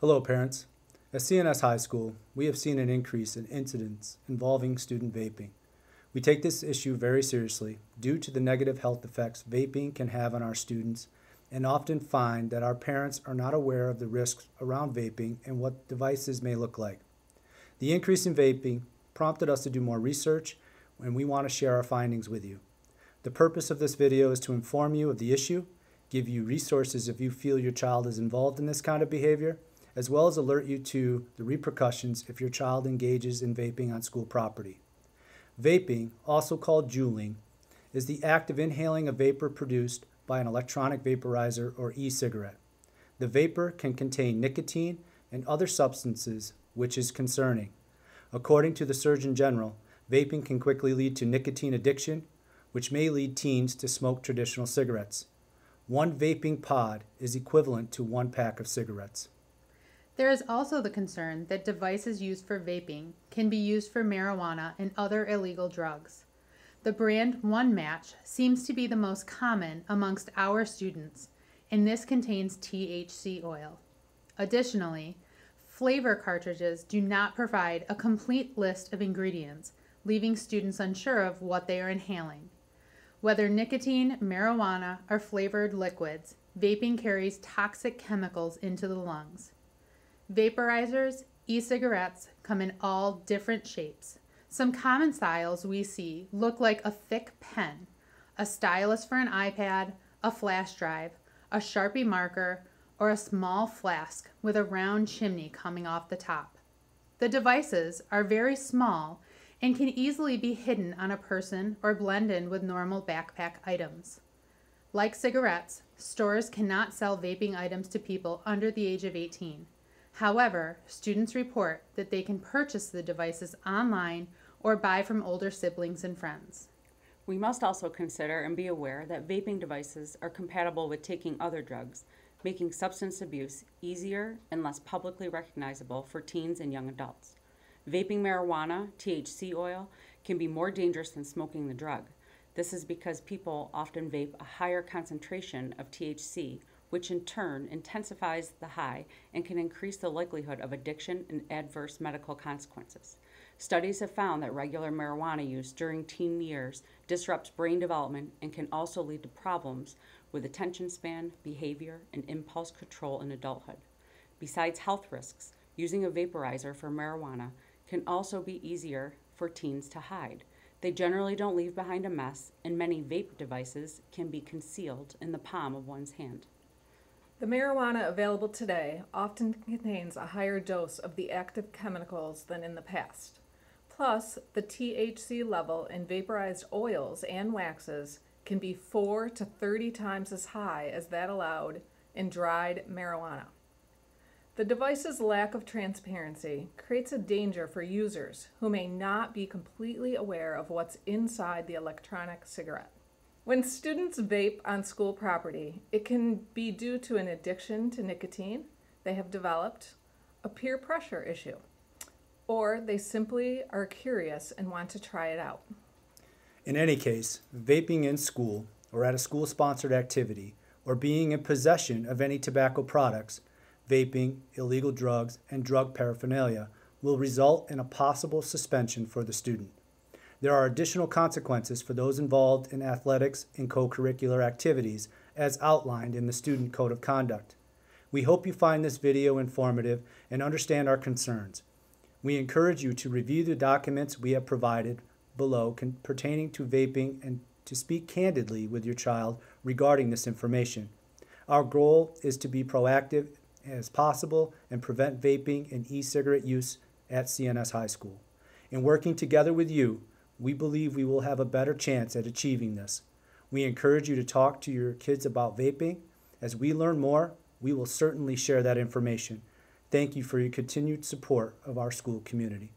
Hello, parents. At CNS High School, we have seen an increase in incidents involving student vaping. We take this issue very seriously due to the negative health effects vaping can have on our students and often find that our parents are not aware of the risks around vaping and what devices may look like. The increase in vaping prompted us to do more research, and we want to share our findings with you. The purpose of this video is to inform you of the issue, give you resources if you feel your child is involved in this kind of behavior, as well as alert you to the repercussions if your child engages in vaping on school property. Vaping, also called juuling, is the act of inhaling a vapor produced by an electronic vaporizer or e-cigarette. The vapor can contain nicotine and other substances, which is concerning. According to the Surgeon General, vaping can quickly lead to nicotine addiction, which may lead teens to smoke traditional cigarettes. One vaping pod is equivalent to 1 pack of cigarettes. There is also the concern that devices used for vaping can be used for marijuana and other illegal drugs. The brand One Match seems to be the most common amongst our students, and this contains THC oil. Additionally, flavor cartridges do not provide a complete list of ingredients, leaving students unsure of what they are inhaling. Whether nicotine, marijuana, or flavored liquids, vaping carries toxic chemicals into the lungs. Vaporizers, e-cigarettes come in all different shapes. Some common styles we see look like a thick pen, a stylus for an iPad, a flash drive, a Sharpie marker, or a small flask with a round chimney coming off the top. The devices are very small and can easily be hidden on a person or blend in with normal backpack items. Like cigarettes, stores cannot sell vaping items to people under the age of 18. However, students report that they can purchase the devices online or buy from older siblings and friends. We must also consider and be aware that vaping devices are compatible with taking other drugs, making substance abuse easier and less publicly recognizable for teens and young adults. Vaping marijuana, THC oil, can be more dangerous than smoking the drug. This is because people often vape a higher concentration of THC, which in turn intensifies the high and can increase the likelihood of addiction and adverse medical consequences. Studies have found that regular marijuana use during teen years disrupts brain development and can also lead to problems with attention span, behavior, and impulse control in adulthood. Besides health risks, using a vaporizer for marijuana can also be easier for teens to hide. They generally don't leave behind a mess, and many vape devices can be concealed in the palm of one's hand. The marijuana available today often contains a higher dose of the active chemicals than in the past. Plus, the THC level in vaporized oils and waxes can be 4 to 30 times as high as that allowed in dried marijuana. The device's lack of transparency creates a danger for users who may not be completely aware of what's inside the electronic cigarette. When students vape on school property, it can be due to an addiction to nicotine they have developed, a peer pressure issue, or they simply are curious and want to try it out. In any case, vaping in school or at a school-sponsored activity or being in possession of any tobacco products, vaping, illegal drugs, and drug paraphernalia will result in a possible suspension for the student. There are additional consequences for those involved in athletics and co-curricular activities as outlined in the Student Code of Conduct. We hope you find this video informative and understand our concerns. We encourage you to review the documents we have provided below pertaining to vaping and to speak candidly with your child regarding this information. Our goal is to be proactive as possible and prevent vaping and e-cigarette use at CNS High School. In working together with you, we believe we will have a better chance at achieving this. We encourage you to talk to your kids about vaping. As we learn more, we will certainly share that information. Thank you for your continued support of our school community.